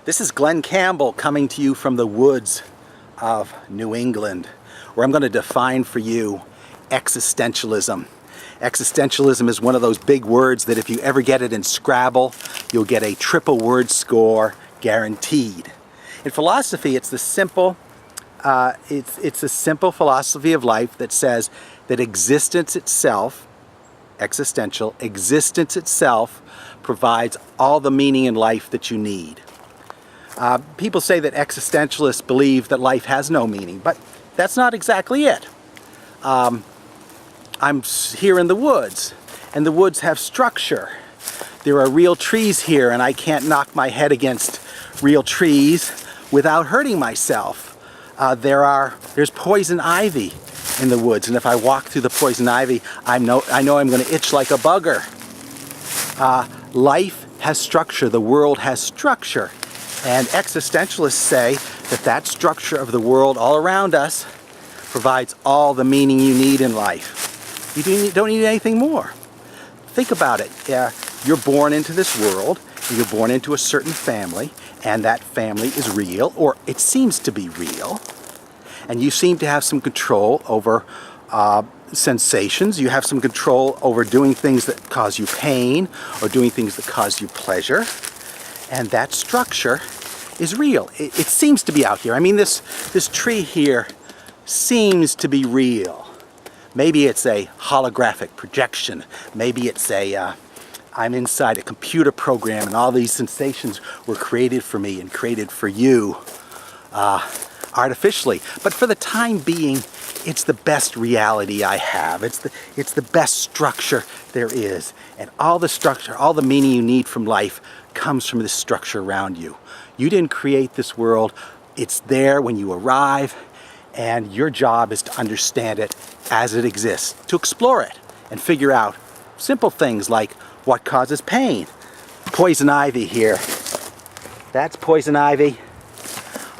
This is Glenn Campbell coming to you from the woods of New England, where I'm going to define for you existentialism. Existentialism is one of those big words that if you ever get it in Scrabble, you'll get a triple word score guaranteed. In philosophy, it's the simple it's a simple philosophy of life that says that existence itself provides all the meaning in life that you need. People say that existentialists believe that life has no meaning, but that's not exactly it. I'm here in the woods, and the woods have structure. There are real trees here, and I can't knock my head against real trees without hurting myself. There's poison ivy in the woods, and if I walk through the poison ivy, I know I'm going to itch like a bugger. Life has structure, the world has structure, and existentialists say that that structure of the world all around us provides all the meaning you need in life. You don't need anything more. Think about it. You're born into this world, and you're born into a certain family, and that family is real, or it seems to be real, and you seem to have some control over sensations. You have some control over doing things that cause you pain or doing things that cause you pleasure, and that structure is real. It seems to be out here. I mean, this tree here seems to be real. Maybe it's a holographic projection. Maybe it's I'm inside a computer program and all these sensations were created for me and created for you artificially. But for the time being, it's the best reality I have. It's the best structure there is. And all the structure, all the meaning you need from life comes from this structure around you. You didn't create this world. It's there when you arrive, and your job is to understand it as it exists, to explore it and figure out simple things like what causes pain. Poison ivy here. That's poison ivy.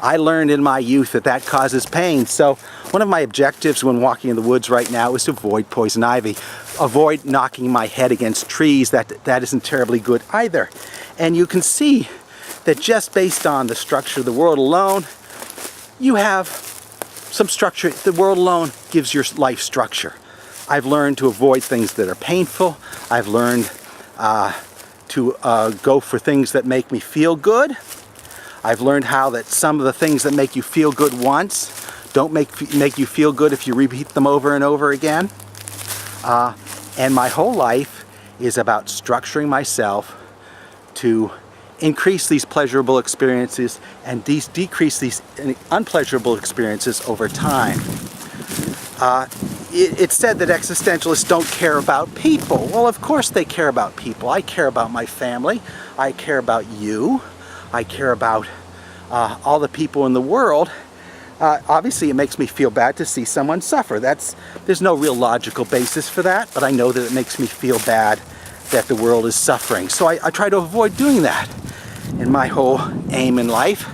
I learned in my youth that causes pain. So one of my objectives when walking in the woods right now is to avoid poison ivy. Avoid knocking my head against trees. That isn't terribly good either. And you can see that just based on the structure of the world alone, you have some structure. The world alone gives your life structure. I've learned to avoid things that are painful. I've learned to go for things that make me feel good. I've learned how that some of the things that make you feel good once don't make you feel good if you repeat them over and over again. And my whole life is about structuring myself to increase these pleasurable experiences and decrease these unpleasurable experiences over time. It's said that existentialists don't care about people. Well, of course they care about people. I care about my family. I care about you. I care about all the people in the world. Obviously, it makes me feel bad to see someone suffer. There's no real logical basis for that, but I know that it makes me feel bad that the world is suffering. So I try to avoid doing that. And my whole aim in life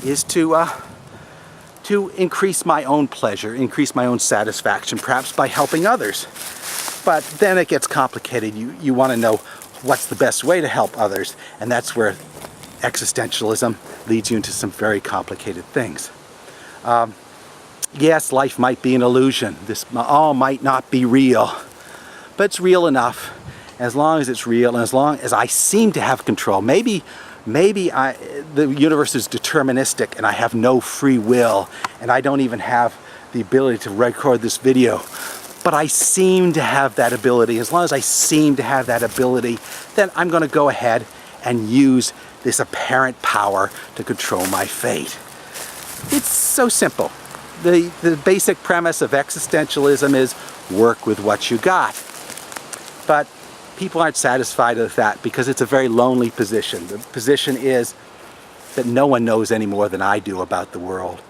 is to increase my own pleasure, increase my own satisfaction, perhaps by helping others. But then it gets complicated. You want to know what's the best way to help others, and that's where existentialism leads you into some very complicated things. Yes, life might be an illusion. This all might not be real, but it's real enough. As long as it's real, and as long as I seem to have control, maybe the universe is deterministic and I have no free will and I don't even have the ability to record this video, but I seem to have that ability. As long as I seem to have that ability, then I'm going to go ahead and use this apparent power to control my fate. It's so simple. The basic premise of existentialism is work with what you got. But people aren't satisfied with that because it's a very lonely position. The position is that no one knows any more than I do about the world.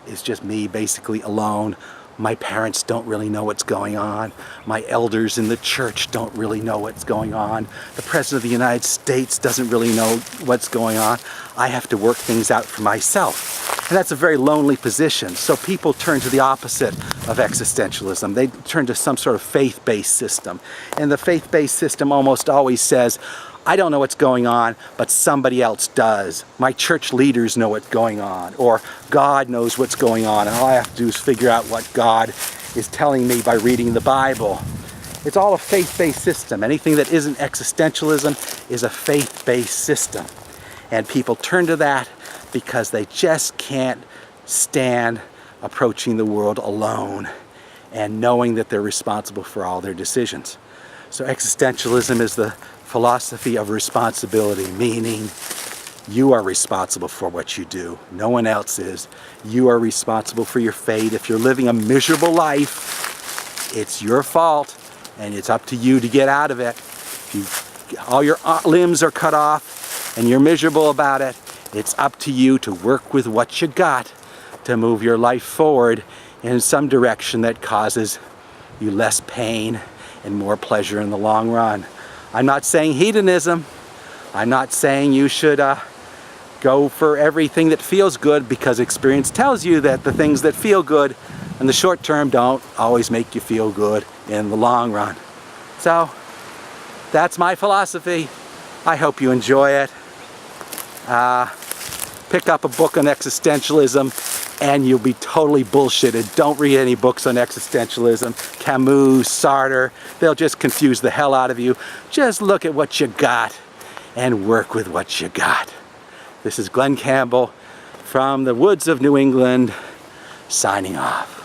It's just me basically alone. My parents don't really know what's going on. My elders in the church don't really know what's going on. The President of the United States doesn't really know what's going on. I have to work things out for myself. And that's a very lonely position. So people turn to the opposite of existentialism. They turn to some sort of faith-based system. And the faith-based system almost always says, I don't know what's going on, but somebody else does. My church leaders know what's going on, or God knows what's going on, and all I have to do is figure out what God is telling me by reading the Bible. It's all a faith-based system. Anything that isn't existentialism is a faith-based system. And people turn to that because they just can't stand approaching the world alone and knowing that they're responsible for all their decisions. So existentialism is the philosophy of responsibility, meaning you are responsible for what you do. No one else is. You are responsible for your fate. If you're living a miserable life, it's your fault, and it's up to you to get out of it. If all your limbs are cut off and you're miserable about it, it's up to you to work with what you got to move your life forward in some direction that causes you less pain and more pleasure in the long run. I'm not saying hedonism. I'm not saying you should go for everything that feels good, because experience tells you that the things that feel good in the short term don't always make you feel good in the long run. So that's my philosophy. I hope you enjoy it. Pick up a book on existentialism and you'll be totally bullshitted. Don't read any books on existentialism. Camus, Sartre, they'll just confuse the hell out of you. Just look at what you got and work with what you got. This is Glenn Campbell from the woods of New England, signing off.